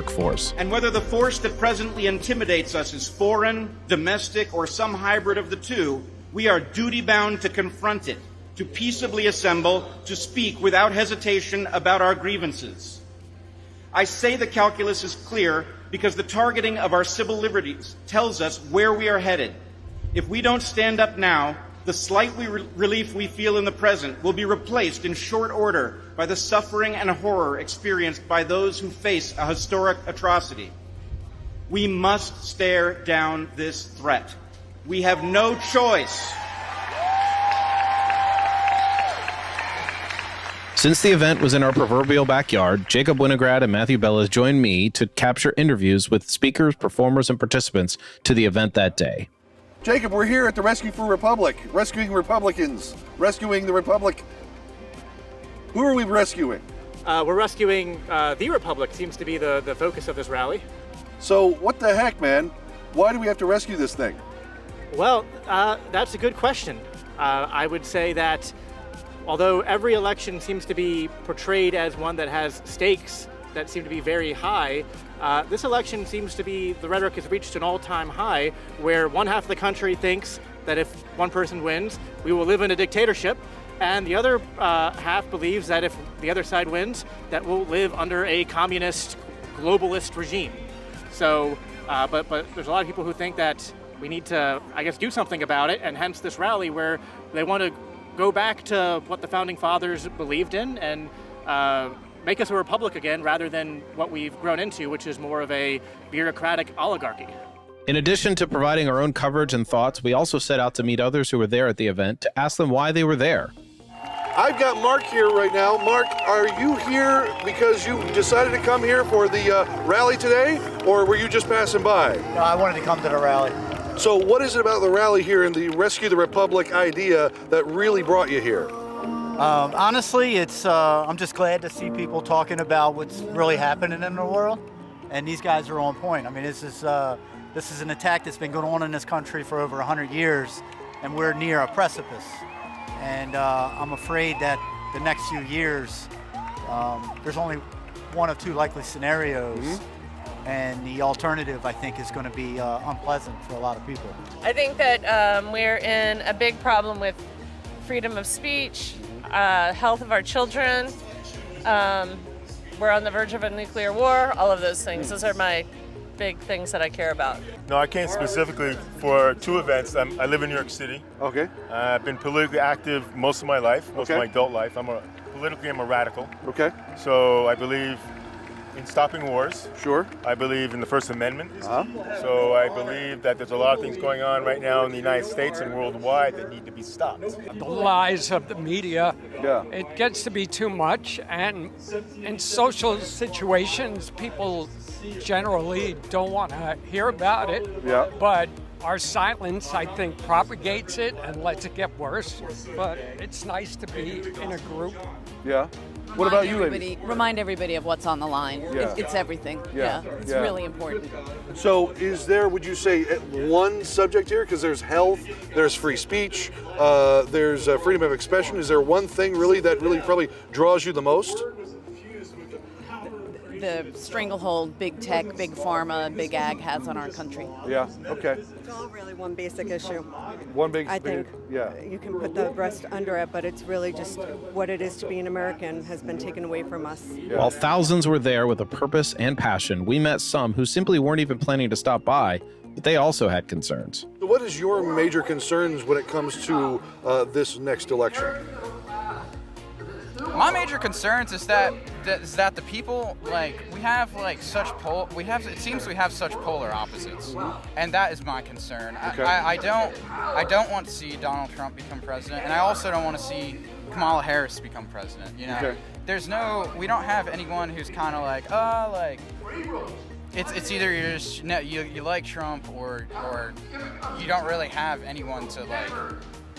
force. And whether the force that presently intimidates us is foreign, domestic, or some hybrid of the two, we are duty-bound to confront it, to peaceably assemble, to speak without hesitation about our grievances. I say the calculus is clear because the targeting of our civil liberties tells us where we are headed. If we don't stand up now, the slight relief we feel in the present will be replaced in short order by the suffering and horror experienced by those who face a historic atrocity. We must stare down this threat. We have no choice. Since the event was in our proverbial backyard, Jacob Winograd and Matthew Bellis joined me to capture interviews with speakers, performers, and participants to the event that day. Jacob, we're here at the Rescue for Republic, rescuing Republicans, rescuing the Republic. Who are we rescuing? We're rescuing the Republic, seems to be the focus of this rally. So what the heck, man? Why do we have to rescue this thing? Well, that's a good question. I would say that although every election seems to be portrayed as one that has stakes that seem to be very high, this election seems to be, the rhetoric has reached an all-time high where one half of the country thinks that if one person wins, we will live in a dictatorship, and the other half believes that if the other side wins, that we'll live under a communist, globalist regime. So, but there's a lot of people who think that we need to, I guess, do something about it, and hence this rally where they want to go back to what the Founding Fathers believed in and make us a republic again rather than what we've grown into, which is more of a bureaucratic oligarchy. In addition to providing our own coverage and thoughts, we also set out to meet others who were there at the event to ask them why they were there. I've got Mark here right now. Mark, are you here because you decided to come here for the rally today, or were you just passing by? No, I wanted to come to the rally. So what is it about the rally here and the Rescue the Republic idea that really brought you here? Honestly, it's I'm just glad to see people talking about what's really happening in the world, and these guys are on point. I mean, this is an attack that's been going on in this country for over 100 years, and we're near a precipice. And I'm afraid that the next few years, there's only one of two likely scenarios, and the alternative, I think, is going to be unpleasant for a lot of people. I think that we're in a big problem with freedom of speech, health of our children. We're on the verge of a nuclear war, all of those things. Those are my big things that I care about. No, I came specifically for two events. I live in New York City. Okay. I've been politically active most of my life, most of my adult life. Politically, I'm a radical. Okay. So I believe in stopping wars. Sure. I believe in the First Amendment. So I believe that there's a lot of things going on right now in the United States and worldwide that need to be stopped. The lies of the media, Yeah. it gets to be too much, and in social situations, people generally don't want to hear about it, Yeah. but our silence, I think, propagates it and lets it get worse, but it's nice to be in a group. Yeah. What about you, lady? Remind everybody of what's on the line. Yeah. It's everything. Yeah. It's Yeah. really important. So is there, would you say, one subject here? Because there's health, there's free speech, there's freedom of expression. Is there one thing really that really probably draws you the most? The stranglehold big tech, big pharma, big ag has on our country. Yeah, okay. It's all really one basic issue. One big, I think yeah. you can put the rest under it, but it's really just what it is to be an American has been taken away from us. Yeah. While thousands were there with a purpose and passion, we met some who simply weren't even planning to stop by, but they also had concerns. So what is your major concerns when it comes to this next election? My major concerns is that the people, like, we have like such it seems we have such polar opposites, and that is my concern. Okay. I don't want to see Donald Trump become president, and I also don't want to see Kamala Harris become president. You know, Okay. we don't have anyone who's kind of like, it's either you like Trump or you don't really have anyone to like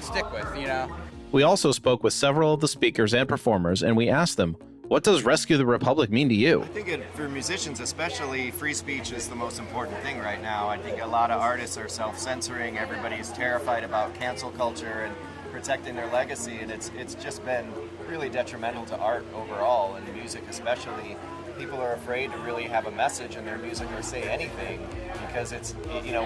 stick with, you know. We also spoke with several of the speakers and performers, and we asked them, what does Rescue the Republic mean to you? I think for musicians especially, free speech is the most important thing right now. I think a lot of artists are self-censoring. Everybody's terrified about cancel culture and protecting their legacy, and it's just been really detrimental to art overall, and music especially. people are afraid to really have a message in their music or say anything because it's,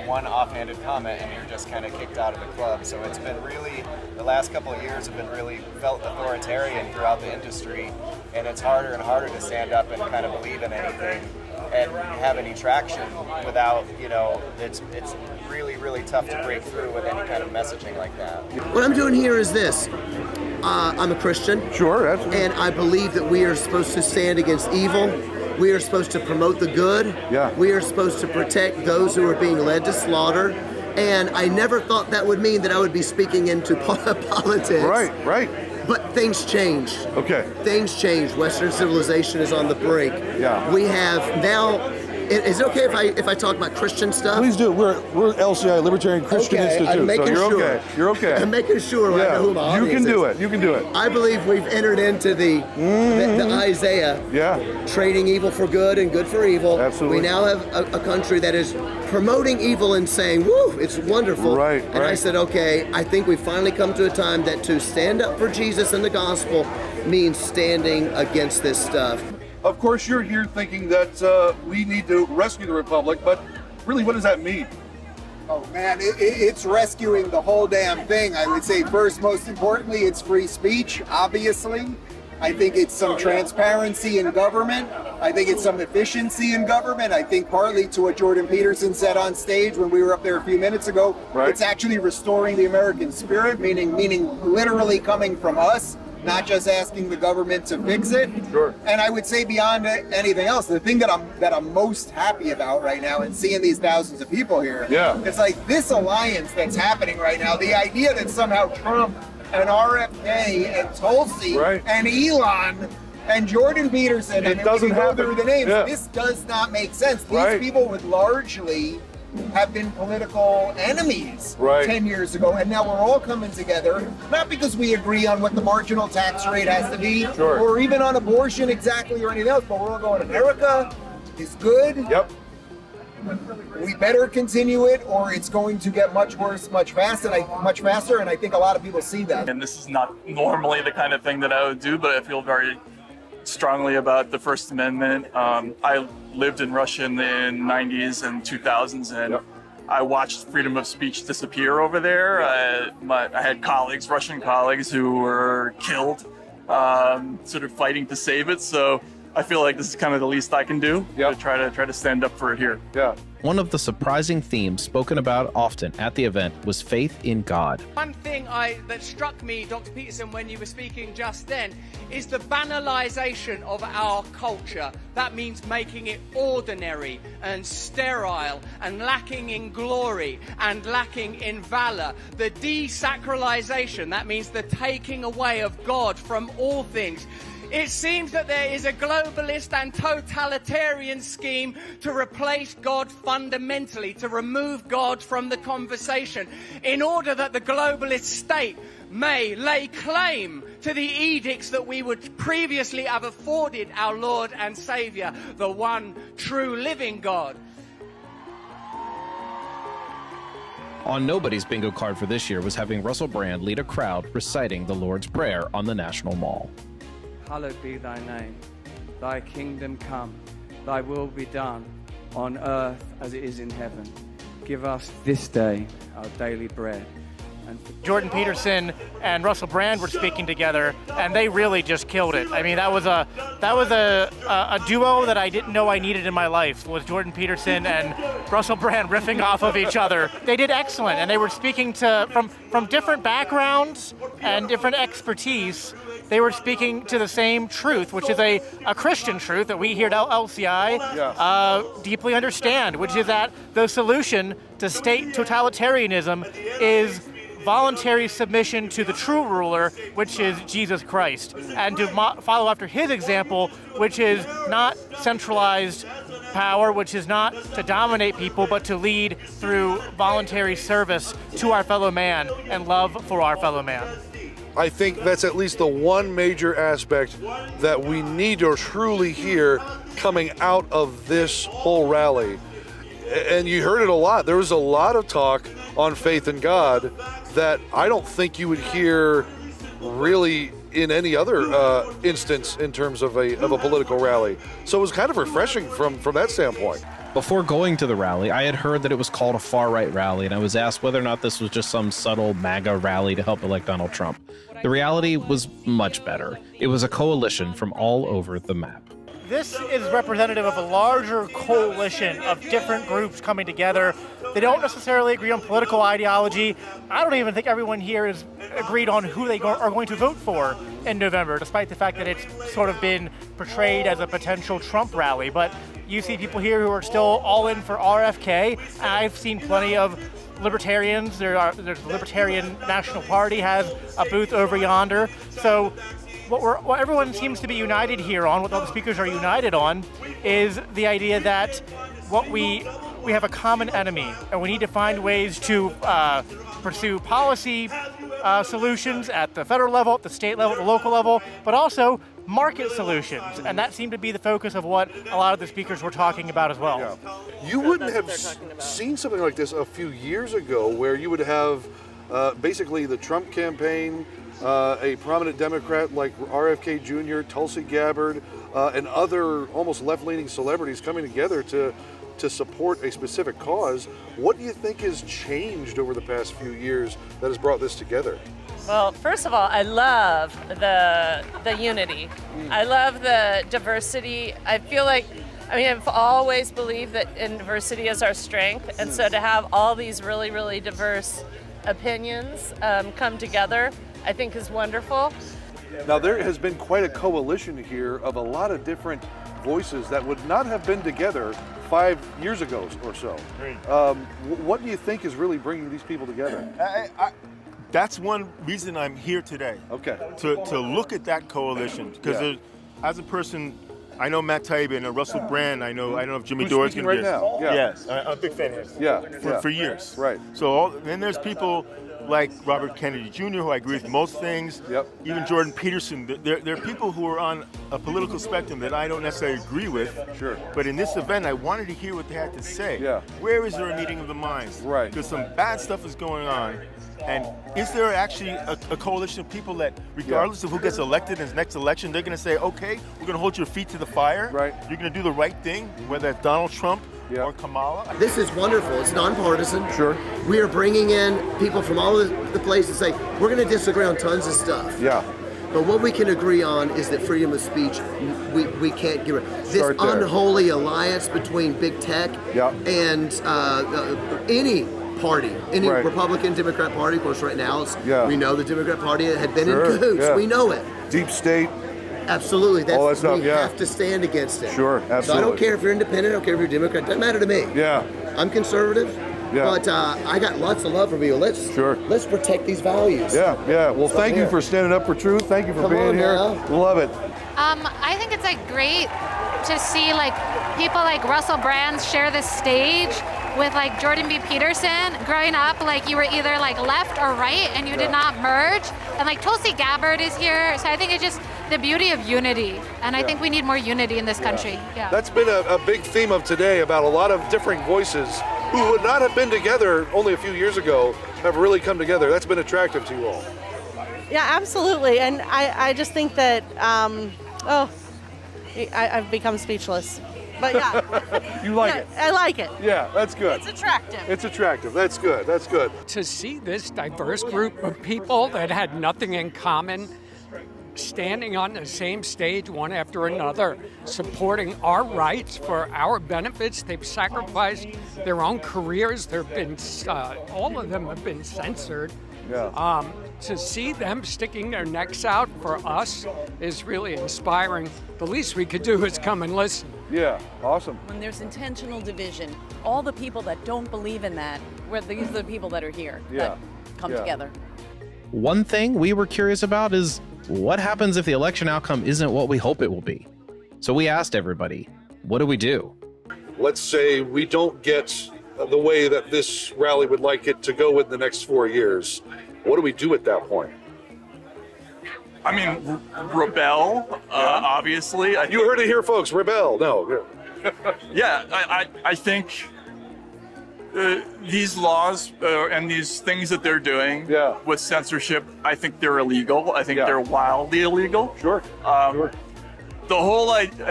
one offhanded comment and you're just kind of kicked out of the club. So it's been really, the last couple of years have been really felt authoritarian throughout the industry, and it's harder and harder to stand up and kind of believe in anything and have any traction without, it's really, really tough to break through with any kind of messaging like that. What I'm doing here is this. I'm a Christian. Sure, absolutely. And I believe that we are supposed to stand against evil. We are supposed to promote the good. Yeah. We are supposed to protect those who are being led to slaughter. And I never thought that would mean that I would be speaking into politics. Right. But things change. Okay. Things change. Western civilization is on the brink. Yeah. We have now. Is it okay if I talk about Christian stuff? Please do. We're LCI, Libertarian Christian Institute, I'm making so you're sure. okay. You're okay. I'm making sure I know who my audience You can do is. it. You can do it. I believe we've entered into the Isaiah. Yeah. Trading evil for good and good for evil. Absolutely. We now have a country that is promoting evil and saying, woo, it's wonderful. Right. And I said, okay, I think we've finally come to a time that to stand up for Jesus and the gospel means standing against this stuff. Of course, you're here thinking that we need to rescue the Republic, but really, what does that mean? Oh man, it's rescuing the whole damn thing. I would say first, most importantly, it's free speech, obviously. I think it's some transparency in government. I think it's some efficiency in government. I think partly to what Jordan Peterson said on stage when we were up there a few minutes ago, It's actually restoring the American spirit, meaning literally coming from us, not just asking the government to fix it. Sure. And I would say beyond anything else, the thing that I'm most happy about right now and seeing these thousands of people here, it's like this alliance that's happening right now, the idea that somehow Trump and RFK and Tulsi and Elon and Jordan Peterson, it doesn't go happen. through the names, Yeah. this does not make sense. These people would largely have been political enemies 10 years ago, and now we're all coming together, not because we agree on what the marginal tax rate has to be, or even on abortion exactly or anything else, but we're all going, America is good. Yep. We better continue it, or it's going to get much worse, much faster, and I think a lot of people see that. And this is not normally the kind of thing that I would do, but I feel very strongly about the First Amendment. I lived in Russia in the 90s and 2000s, and I watched freedom of speech disappear over there. I had Russian colleagues who were killed, sort of fighting to save it. So I feel like this is kind of the least I can do to try to stand up for it here. Yeah. One of the surprising themes spoken about often at the event was faith in God. One thing that struck me, Dr. Peterson, when you were speaking just then, is the banalization of our culture. That means making it ordinary and sterile and lacking in glory and lacking in valor. The desacralization, that means the taking away of God from all things. It seems that there is a globalist and totalitarian scheme to replace God fundamentally, to remove God from the conversation, in order that the globalist state may lay claim to the edicts that we would previously have afforded our Lord and Savior, the one true living God. On nobody's bingo card for this year was having Russell Brand lead a crowd reciting the Lord's Prayer on the National Mall. Hallowed be thy name, thy kingdom come, thy will be done on earth as it is in heaven. Give us this day our daily bread. Jordan Peterson and Russell Brand were speaking together, and they really just killed it. I mean, that was a duo that I didn't know I needed in my life, was Jordan Peterson and Russell Brand riffing off of each other. They did excellent, and they were speaking from different backgrounds and different expertise. They were speaking to the same truth, which is a Christian truth that we here at LCI deeply understand, which is that the solution to state totalitarianism is voluntary submission to the true ruler, which is Jesus Christ, and to follow after his example, which is not centralized power, which is not to dominate people, but to lead through voluntary service to our fellow man and love for our fellow man. I think that's at least the one major aspect that we need to truly hear coming out of this whole rally. And you heard it a lot. There was a lot of talk on faith in God that I don't think you would hear really in any other instance in terms of a political rally. So it was kind of refreshing from that standpoint. Before going to the rally, I had heard that it was called a far-right rally, and I was asked whether or not this was just some subtle MAGA rally to help elect Donald Trump. The reality was much better. It was a coalition from all over the map. This is representative of a larger coalition of different groups coming together. They don't necessarily agree on political ideology. I don't even think everyone here is agreed on who they are going to vote for in November, despite the fact that it's sort of been portrayed as a potential Trump rally. But you see people here who are still all in for RFK. I've seen plenty of Libertarians. There's the Libertarian National Party has a booth over yonder. So what everyone seems to be united here on, what all the speakers are united on, is the idea that what we have a common enemy, and we need to find ways to pursue policy solutions at the federal level, at the state level, at the local level, but also market solutions. And that seemed to be the focus of what a lot of the speakers were talking about as well. Yeah. You wouldn't have seen something like this a few years ago, where you would have basically the Trump campaign, a prominent Democrat like RFK Jr., Tulsi Gabbard, and other almost left-leaning celebrities coming together to support a specific cause. What do you think has changed over the past few years that has brought this together? Well, first of all, I love the unity. I love the diversity. I feel like, I've always believed that diversity is our strength, and so to have all these really, really diverse opinions come together, I think is wonderful. Now, there has been quite a coalition here of a lot of different voices that would not have been together 5 years ago or so. What do you think is really bringing these people together? That's one reason I'm here today. Okay. To look at that coalition, because as a person, I know Matt Taibbi, I know Russell Brand, I don't know if Jimmy Dore's going to be right now. Yeah. Yes, I'm a big fan of his. For years. Right. So then there's people like Robert Kennedy Jr., who I agree with most things. Yep. Even Jordan Peterson. There are people who are on a political spectrum that I don't necessarily agree with. Sure. But in this event, I wanted to hear what they had to say. Yeah. Where is there a meeting of the minds? Right. Because some bad stuff is going on. And is there actually a coalition of people that, regardless of who gets elected in the next election, they're going to say, okay, we're going to hold your feet to the fire. Right. You're going to do the right thing, whether it's Donald Trump or Kamala. This is wonderful. It's nonpartisan. Sure. We are bringing in people from all the places. Say we're going to disagree on tons of stuff. Yeah. But what we can agree on is that freedom of speech, we can't get rid of. This unholy alliance between big tech and any party, any Republican, Democrat party. Of course, right now we know the Democrat Party had been in cahoots. Yeah. We know it. Deep state. Absolutely. All that stuff, we have to stand against it. Sure, absolutely. So I don't care if you're independent, I don't care if you're Democrat, doesn't matter to me. Yeah. I'm conservative, but I got lots of love for people. Let's protect these values. Yeah. Well, thank you for standing up for truth. Thank you for being here. Love it. I think it's great to see people like Russell Brand share the stage with Jordan B. Peterson. Growing up, you were either left or right, and you did not merge. And Tulsi Gabbard is here, so I think it's just the beauty of unity, and I think we need more unity in this country. Yeah. That's been a big theme of today, about a lot of differing voices who would not have been together only a few years ago have really come together. That's been attractive to you all. Yeah, absolutely, and I just think that I've become speechless. But yeah. You like it? I like it. Yeah, that's good. It's attractive. It's attractive. That's good. That's good. To see this diverse group of people that had nothing in common standing on the same stage one after another, supporting our rights for our benefits. They've sacrificed their own careers. There have been, all of them have been censored. Yeah. To see them sticking their necks out for us is really inspiring. The least we could do is come and listen. Yeah, awesome. When there's intentional division, all the people that don't believe in that, these are the people that are here that come together. One thing we were curious about is what happens if the election outcome isn't what we hope it will be? So we asked everybody, what do we do? Let's say we don't get the way that this rally would like it to go in the next 4 years. What do we do at that point? Rebel, obviously. You heard it here, folks. Rebel. No. Yeah, I think these laws and these things that they're doing with censorship, I think they're illegal. I think they're wildly illegal. Sure. I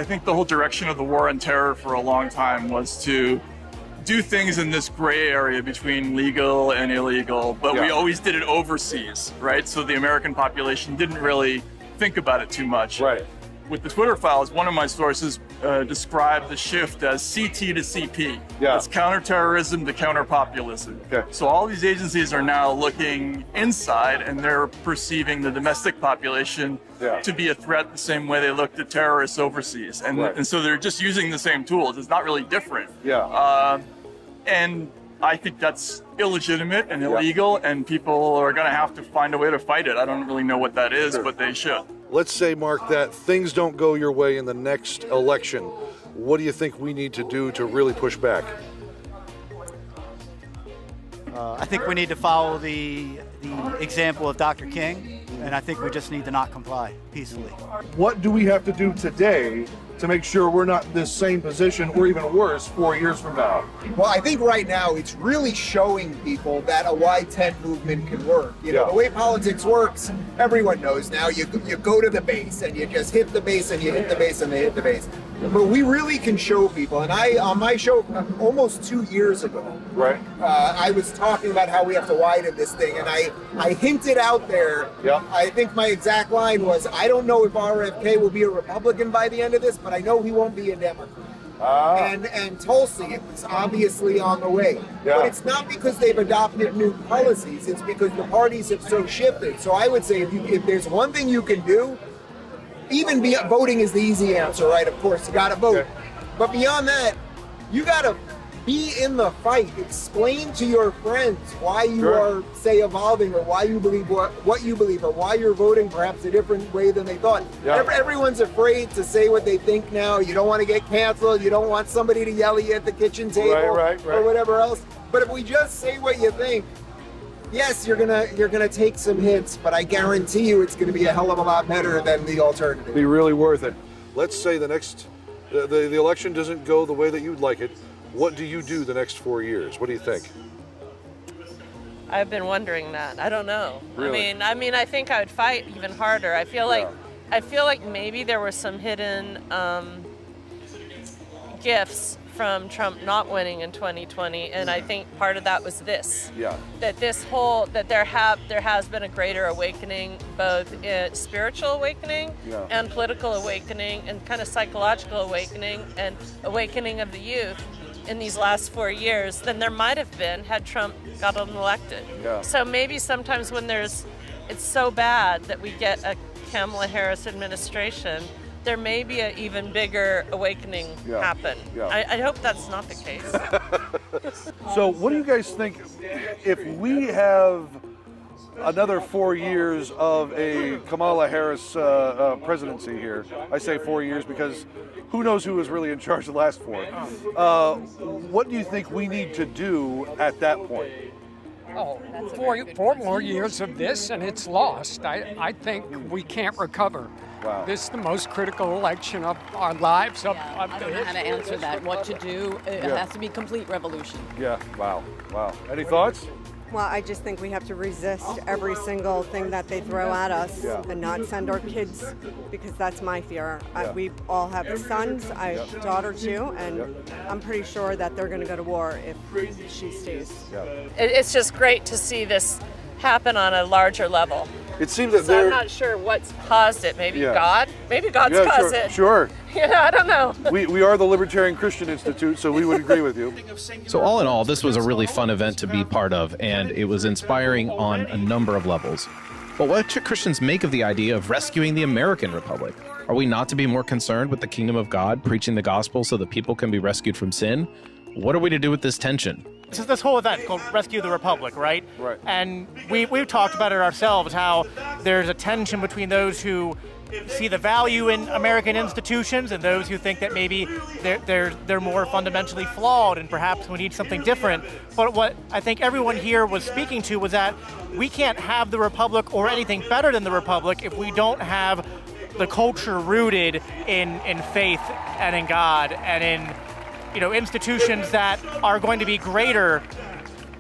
think the whole direction of the war on terror for a long time was to do things in this gray area between legal and illegal, but we always did it overseas, right? So the American population didn't really think about it too much. Right. With the Twitter files, one of my sources described the shift as CT to CP. Yeah. It's counterterrorism to counterpopulism. Okay. So all these agencies are now looking inside, and they're perceiving the domestic population to be a threat the same way they looked at terrorists overseas. And so they're just using the same tools. It's not really different. And I think that's illegitimate and illegal, and people are going to have to find a way to fight it. I don't really know what that is, but they should. Let's say, Mark, that things don't go your way in the next election. What do you think we need to do to really push back? I think we need to follow the example of Dr. King, and I think we just need to not comply peacefully. What do we have to do today to make sure we're not in this same position or even worse 4 years from now? Well, I think right now it's really showing people that a wide tent movement can work. You know, the way politics works, everyone knows now. You go to the base and you just hit the base and you hit the base and they hit the base. But we really can show people. And I, on my show almost 2 years ago, I was talking about how we have to widen this thing. And I hinted out there, I think my exact line was, I don't know if RFK will be a Republican by the end of this, but I know he won't be a Democrat. And Tulsi, it was obviously on the way. But it's not because they've adopted new policies, it's because the parties have so shifted. So I would say if there's one thing you can do, even voting is the easy answer, right? Of course, you gotta vote. But beyond that, you gotta be in the fight. Explain to your friends why you are, say, evolving, or why you believe what you believe, or why you're voting perhaps a different way than they thought. Everyone's afraid to say what they think now. You don't want to get canceled. You don't want somebody to yell at you at the kitchen table or whatever else. But if we just say what you think, yes, you're gonna take some hits, but I guarantee you it's gonna be a hell of a lot better than the alternative. Be really worth it. Let's say the election doesn't go the way that you'd like it. What do you do the next 4 years? What do you think? I've been wondering that. I don't know. Really? I mean, I think I would fight even harder. I feel like maybe there were some hidden gifts from Trump not winning in 2020, and I think part of that was this. That there has been a greater awakening, both spiritual awakening and political awakening, and kind of psychological awakening and awakening of the youth in these last 4 years than there might have been had Trump gotten elected. So maybe sometimes when it's so bad that we get a Kamala Harris administration, there may be an even bigger awakening happen. I hope that's not the case. So what do you guys think if we have another 4 years of a Kamala Harris presidency here? I say 4 years because who knows who was really in charge the last 4. What do you think we need to do at that point? Oh, 4 more years of this and it's lost. I think we can't recover. Wow. This is the most critical election of our lives. I don't know how to answer that. What to do? It has to be complete revolution. Wow. Any thoughts? Well, I just think we have to resist every single thing that they throw at us and not send our kids, because that's my fear. We all have sons, I have a daughter too, and I'm pretty sure that they're going to go to war if she stays. It's just great to see this happen on a larger level. It seems that I'm not sure what's caused it. Maybe God? Maybe God's caused it. Sure. I don't know. We are the Libertarian Christian Institute, so we would agree with you. So all in all, this was a really fun event to be part of, and it was inspiring on a number of levels. But what should Christians make of the idea of rescuing the American Republic? Are we not to be more concerned with the kingdom of God, preaching the gospel so that people can be rescued from sin? What are we to do with this tension? This is this whole event called Rescue the Republic, right? Right. And we've talked about it ourselves, how there's a tension between those who see the value in American institutions and those who think that maybe they're more fundamentally flawed and perhaps we need something different. But what I think everyone here was speaking to was that we can't have the Republic or anything better than the Republic if we don't have the culture rooted in faith and in God and in institutions that are going to be greater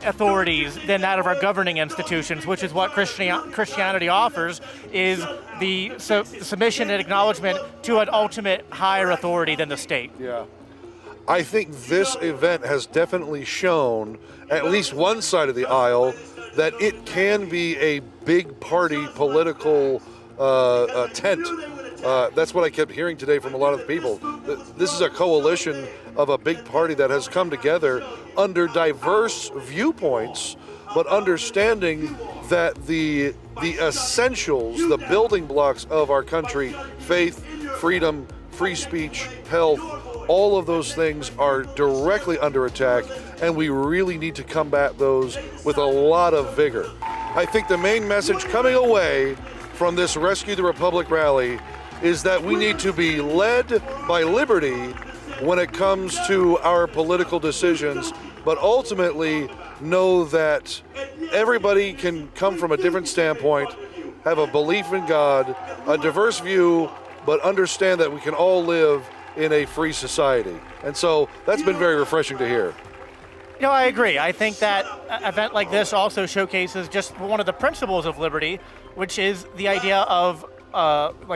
authorities than that of our governing institutions, which is what Christianity offers, is the submission and acknowledgement to an ultimate higher authority than the state. Yeah. I think this event has definitely shown, at least one side of the aisle, that it can be a big party political tent. That's what I kept hearing today from a lot of the people. This is a coalition of a big party that has come together under diverse viewpoints, but understanding that the essentials, the building blocks of our country, faith, freedom, free speech, health, all of those things are directly under attack, and we really need to combat those with a lot of vigor. I think the main message coming away from this Rescue the Republic rally is that we need to be led by liberty when it comes to our political decisions, but ultimately know that everybody can come from a different standpoint, have a belief in God, a diverse view, but understand that we can all live in a free society. And so that's been very refreshing to hear. I agree. I think that an event like this also showcases just one of the principles of liberty, which is the idea of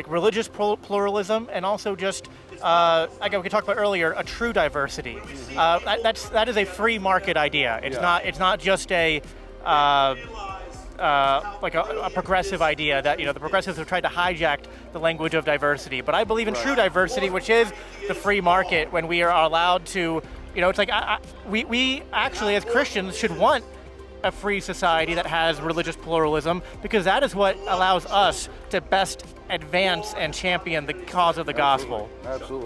religious pluralism, and also just like we talked about earlier, a true diversity. That is a free market idea. It's not just a progressive idea that the progressives have tried to hijack the language of diversity. But I believe in true diversity, which is the free market, when we are allowed to. It's like we actually, as Christians, should want a free society that has religious pluralism, because that is what allows us to best advance and champion the cause of the gospel. Absolutely.